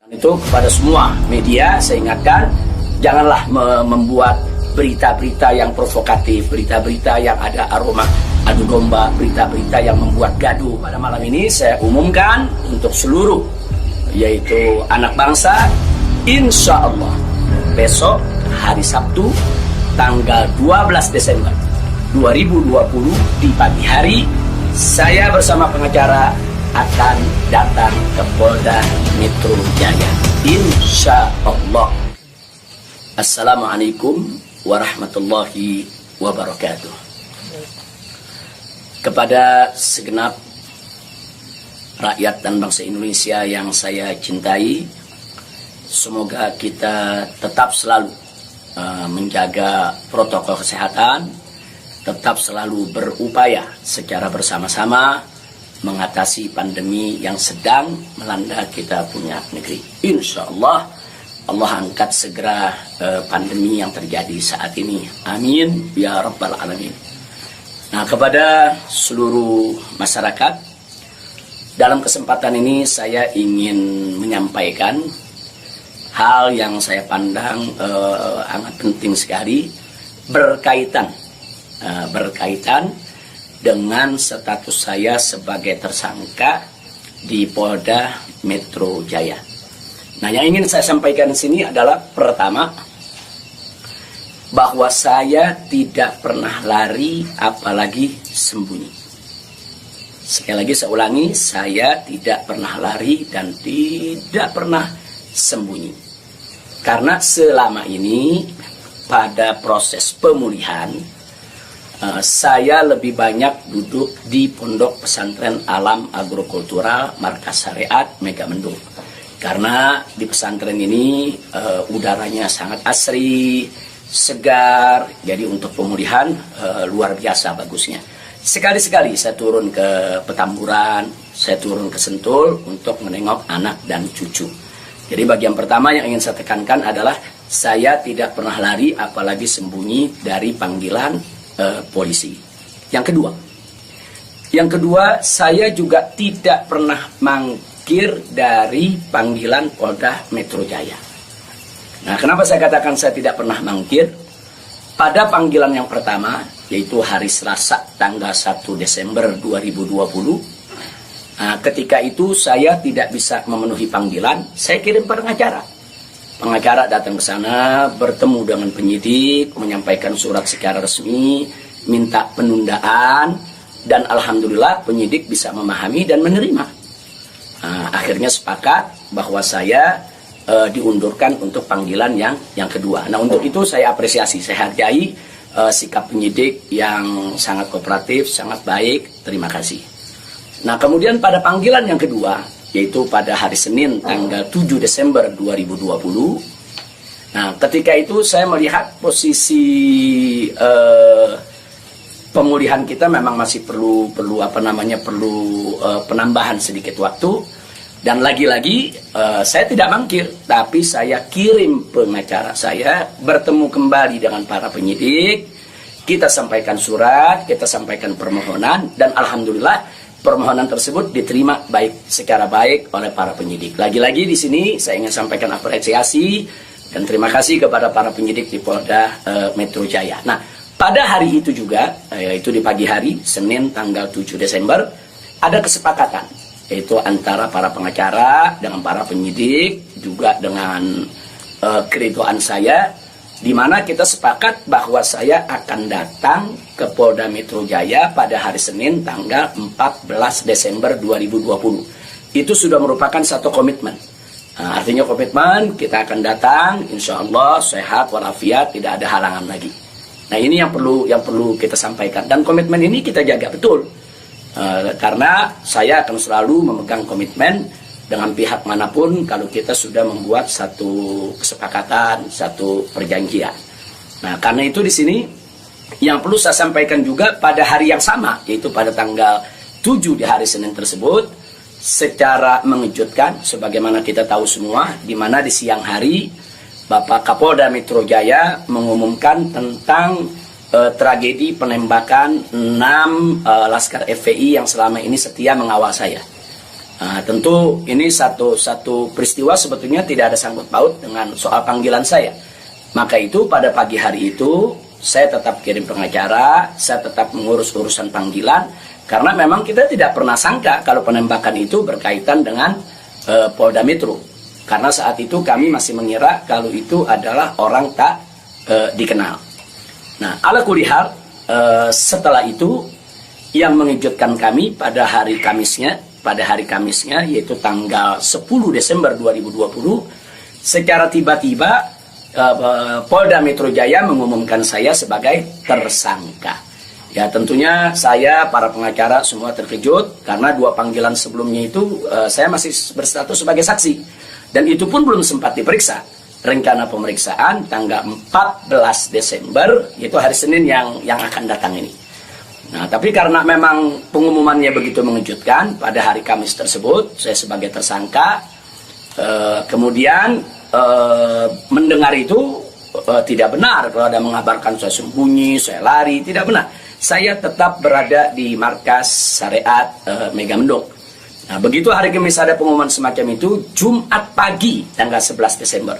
Itu kepada semua media saya ingatkan, janganlah membuat berita-berita yang provokatif, berita-berita yang ada aroma adu domba, berita-berita yang membuat gaduh. Pada malam ini saya umumkan untuk seluruh, yaitu anak bangsa, insya Allah besok hari Sabtu tanggal 12 Desember 2020 di pagi hari, saya bersama pengacara akan datang ke Polda Metro Jaya, insya Allah. Assalamualaikum warahmatullahi wabarakatuh. Kepada segenap rakyat dan bangsa Indonesia yang saya cintai, semoga kita tetap selalu menjaga protokol kesehatan, tetap selalu berupaya secara bersama-sama mengatasi pandemi yang sedang melanda kita punya negeri. Insya Allah, Allah angkat segera pandemi yang terjadi saat ini. Amin ya rabbal alamin. Nah, kepada seluruh masyarakat, dalam kesempatan ini saya ingin menyampaikan hal yang saya pandang amat penting sekali berkaitan dengan status saya sebagai tersangka di Polda Metro Jaya. Nah, yang ingin saya sampaikan di sini adalah pertama, bahwa saya tidak pernah lari apalagi sembunyi. Sekali lagi saya ulangi, saya tidak pernah lari dan tidak pernah sembunyi. Karena selama ini pada proses pemulihan, saya lebih banyak duduk di Pondok Pesantren Alam Agrokultural Markas Syariat Megamendung. Karena di pesantren ini udaranya sangat asri, segar, jadi untuk pemulihan luar biasa bagusnya. Sekali-sekali saya turun ke Petamburan, saya turun ke Sentul untuk menengok anak dan cucu. Jadi bagian pertama yang ingin saya tekankan adalah saya tidak pernah lari apalagi sembunyi dari panggilan polisi. Yang kedua, saya juga tidak pernah mangkir dari panggilan Polda Metro Jaya. Nah, kenapa saya katakan saya tidak pernah mangkir? Pada panggilan yang pertama, yaitu hari Selasa tanggal 1 Desember 2020, ketika itu saya tidak bisa memenuhi panggilan, saya kirim pengacara. Pengacara datang ke sana, bertemu dengan penyidik, menyampaikan surat secara resmi, minta penundaan, dan alhamdulillah penyidik bisa memahami dan menerima. Akhirnya sepakat bahwa saya diundurkan untuk panggilan yang kedua. Nah, untuk itu saya apresiasi, saya hargai sikap penyidik yang sangat kooperatif, sangat baik, terima kasih. Nah, kemudian pada panggilan yang kedua, yaitu pada hari Senin tanggal 7 Desember 2020. Nah, ketika itu saya melihat posisi pemulihan kita memang masih perlu penambahan sedikit waktu, dan lagi-lagi saya tidak mangkir, tapi saya kirim pengacara saya bertemu kembali dengan para penyidik, kita sampaikan surat, kita sampaikan permohonan, dan alhamdulillah permohonan tersebut diterima secara baik oleh para penyidik. Lagi-lagi di sini saya ingin sampaikan apresiasi dan terima kasih kepada para penyidik di Polda Metro Jaya. Nah, pada hari itu juga, yaitu di pagi hari, Senin tanggal 7 Desember, ada kesepakatan, yaitu antara para pengacara dengan para penyidik, juga dengan keridoan saya, di mana kita sepakat bahwa saya akan datang ke Polda Metro Jaya pada hari Senin tanggal 14 Desember 2020. Itu sudah merupakan satu komitmen. Nah, artinya komitmen kita akan datang, insya Allah sehat walafiat, tidak ada halangan lagi. Nah, ini yang perlu kita sampaikan, dan komitmen ini kita jaga betul. Karena saya akan selalu memegang komitmen dengan pihak manapun kalau kita sudah membuat satu kesepakatan, satu perjanjian. Nah, karena itu di sini yang perlu saya sampaikan juga pada hari yang sama, yaitu pada tanggal 7 di hari Senin tersebut, secara mengejutkan, sebagaimana kita tahu semua, di mana di siang hari Bapak Kapolda Metro Jaya mengumumkan tentang tragedi penembakan 6 Laskar FPI yang selama ini setia mengawal saya. Tentu ini satu peristiwa sebetulnya tidak ada sangkut paut dengan soal panggilan saya. Maka itu pada pagi hari itu saya tetap kirim pengacara, saya tetap mengurus urusan panggilan, karena memang kita tidak pernah sangka kalau penembakan itu berkaitan dengan Polda Metro. Karena saat itu kami masih mengira kalau itu adalah orang tak dikenal. Nah, ala kulihal, setelah itu yang mengejutkan kami pada hari Kamisnya, yaitu tanggal 10 Desember 2020, secara tiba-tiba Polda Metro Jaya mengumumkan saya sebagai tersangka. Ya, tentunya saya, para pengacara semua terkejut karena 2 panggilan sebelumnya itu saya masih berstatus sebagai saksi, dan itu pun belum sempat diperiksa. Rencana pemeriksaan tanggal 14 Desember, yaitu hari Senin yang akan datang ini. Nah, tapi karena memang pengumumannya begitu mengejutkan, pada hari Kamis tersebut saya sebagai tersangka, kemudian mendengar itu tidak benar kalau ada mengabarkan saya sembunyi, saya lari, tidak benar. Saya tetap berada di markas syariat Megamendung. Nah, begitu hari Kamis ada pengumuman semacam itu, Jumat pagi tanggal 11 Desember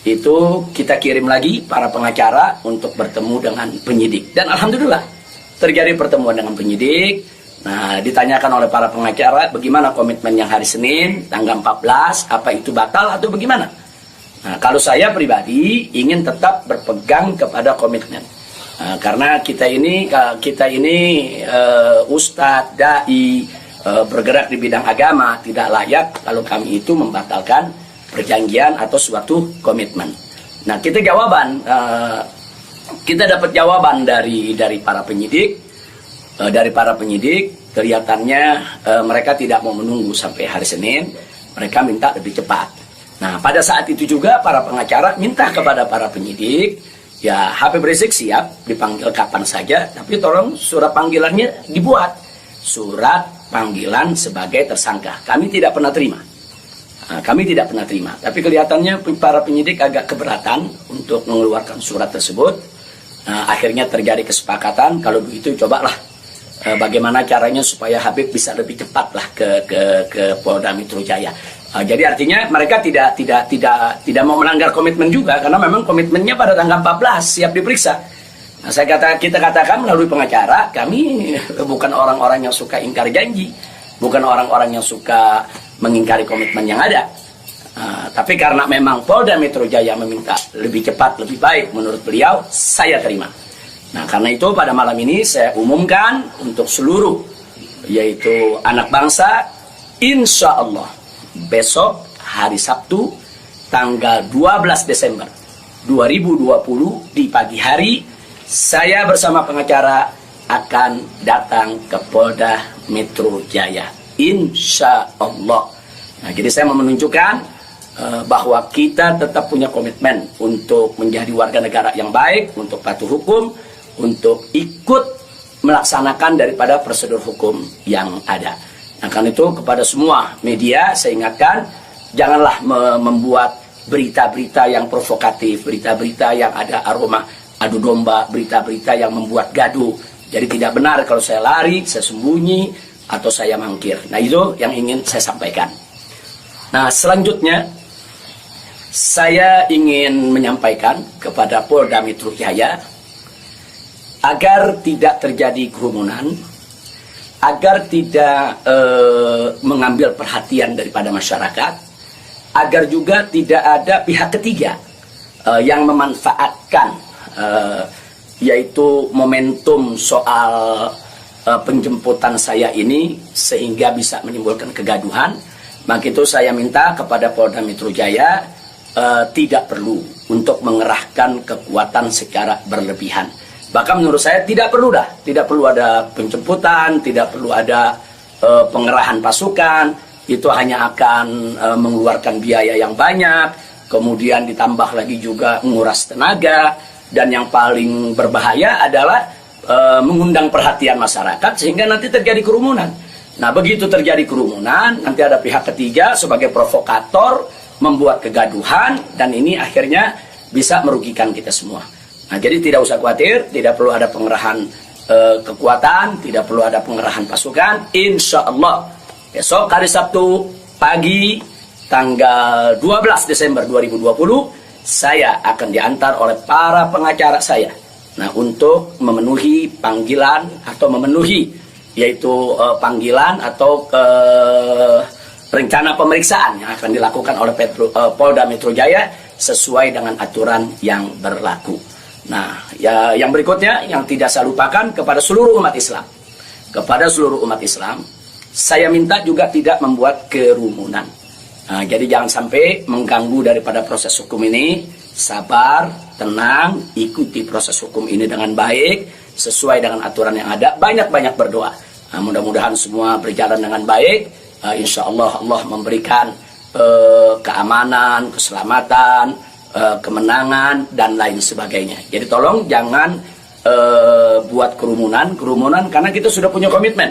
itu kita kirim lagi para pengacara untuk bertemu dengan penyidik, dan alhamdulillah terjadi pertemuan dengan penyidik. Nah, ditanyakan oleh para pengacara bagaimana komitmen yang hari Senin tanggal 14, apa itu batal atau bagaimana. Nah, kalau saya pribadi ingin tetap berpegang kepada komitmen, karena kita ini ustadz, dai, bergerak di bidang agama, tidak layak kalau kami itu membatalkan perjanjian atau suatu komitmen. Nah, kita dapat jawaban dari para penyidik. Kelihatannya mereka tidak mau menunggu sampai hari Senin, mereka minta lebih cepat. Nah, pada saat itu juga para pengacara minta kepada para penyidik, ya Habib Rizik siap dipanggil kapan saja, tapi tolong surat panggilannya dibuat, surat panggilan sebagai tersangka. Kami tidak pernah terima. Tapi kelihatannya para penyidik agak keberatan untuk mengeluarkan surat tersebut. Akhirnya terjadi kesepakatan, kalau begitu cobalah bagaimana caranya supaya Habib bisa lebih cepatlah ke Polda Metro Jaya. Jadi artinya mereka tidak mau melanggar komitmen juga, karena memang komitmennya pada tanggal 14 siap diperiksa. Nah, kita katakan melalui pengacara, kami bukan orang-orang yang suka ingkar janji, bukan orang-orang yang suka mengingkari komitmen yang ada. Tapi karena memang Polda Metro Jaya meminta lebih cepat, lebih baik menurut beliau, saya terima. Nah, karena itu pada malam ini saya umumkan untuk seluruh, yaitu anak bangsa, insya Allah besok hari Sabtu tanggal 12 Desember 2020 di pagi hari, saya bersama pengacara akan datang ke Polda Metro Jaya, insya Allah. Nah, jadi saya mau menunjukkan bahwa kita tetap punya komitmen untuk menjadi warga negara yang baik, untuk patuh hukum, untuk ikut melaksanakan daripada prosedur hukum yang ada. Nah, karena itu kepada semua media saya ingatkan, janganlah membuat berita-berita yang provokatif, berita-berita yang ada aroma adu domba, berita-berita yang membuat gaduh. Jadi tidak benar kalau saya lari, saya sembunyi, atau saya mangkir. Nah, itu yang ingin saya sampaikan. Nah, selanjutnya saya ingin menyampaikan kepada Polda Metro Jaya agar tidak terjadi kerumunan, agar tidak mengambil perhatian daripada masyarakat, agar juga tidak ada pihak ketiga yang memanfaatkan yaitu momentum soal penjemputan saya ini sehingga bisa menimbulkan kegaduhan. Maka itu saya minta kepada Polda Metro Jaya tidak perlu untuk mengerahkan kekuatan secara berlebihan. Bahkan menurut saya tidak perlu ada penjemputan, tidak perlu ada pengerahan pasukan. Itu hanya akan mengeluarkan biaya yang banyak, kemudian ditambah lagi juga menguras tenaga, dan yang paling berbahaya adalah mengundang perhatian masyarakat sehingga nanti terjadi kerumunan. Nah, begitu terjadi kerumunan, nanti ada pihak ketiga sebagai provokator membuat kegaduhan, dan ini akhirnya bisa merugikan kita semua. Nah, jadi tidak usah khawatir, tidak perlu ada pengerahan kekuatan, tidak perlu ada pengerahan pasukan. Insya Allah Besok hari Sabtu pagi tanggal 12 Desember 2020 saya akan diantar oleh para pengacara saya. Nah, untuk memenuhi panggilan atau memenuhi yaitu panggilan atau rencana pemeriksaan yang akan dilakukan oleh Polda Metro Jaya sesuai dengan aturan yang berlaku. Nah, ya, yang berikutnya yang tidak saya lupakan kepada seluruh umat Islam. Kepada seluruh umat Islam, saya minta juga tidak membuat kerumunan. Nah, jadi jangan sampai mengganggu daripada proses hukum ini. Sabar, tenang, ikuti proses hukum ini dengan baik, sesuai dengan aturan yang ada. Banyak-banyak berdoa. Nah, mudah-mudahan semua berjalan dengan baik. Insya Allah Allah memberikan keamanan, keselamatan, kemenangan, dan lain sebagainya. Jadi tolong jangan buat kerumunan karena kita sudah punya komitmen.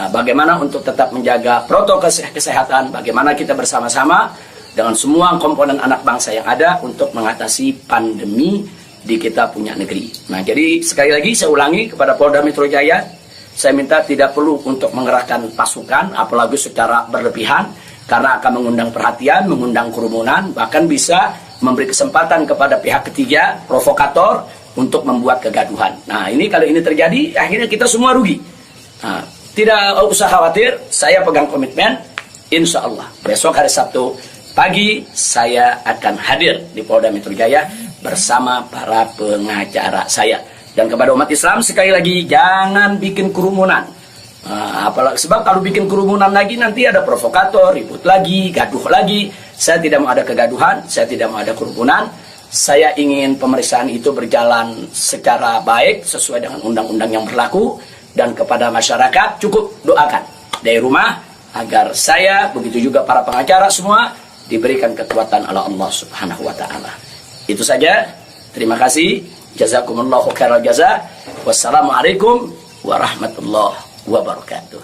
Bagaimana untuk tetap menjaga protokol kesehatan, bagaimana kita bersama-sama dengan semua komponen anak bangsa yang ada untuk mengatasi pandemi di kita punya negeri. Nah, jadi sekali lagi saya ulangi kepada Polda Metro Jaya, saya minta tidak perlu untuk mengerahkan pasukan, apalagi secara berlebihan, karena akan mengundang perhatian, mengundang kerumunan, bahkan bisa memberi kesempatan kepada pihak ketiga, provokator, untuk membuat kegaduhan. Nah, ini kalau ini terjadi, akhirnya kita semua rugi. Nah, tidak usah khawatir, saya pegang komitmen, insya Allah besok hari Sabtu pagi saya akan hadir di Polda Metro Jaya bersama para pengacara saya. Dan kepada umat Islam sekali lagi jangan bikin kerumunan. Apalagi sebab kalau bikin kerumunan lagi nanti ada provokator, ribut lagi, gaduh lagi. Saya tidak mau ada kegaduhan, saya tidak mau ada kerumunan. Saya ingin pemeriksaan itu berjalan secara baik sesuai dengan undang-undang yang berlaku. Dan kepada masyarakat cukup doakan dari rumah agar saya, begitu juga para pengacara semua diberikan kekuatan oleh Allah Subhanahu wa taala. Itu saja. Terima kasih. Jazakumullahu khairal jazaa. Wassalamualaikum warahmatullahi wabarakatuh.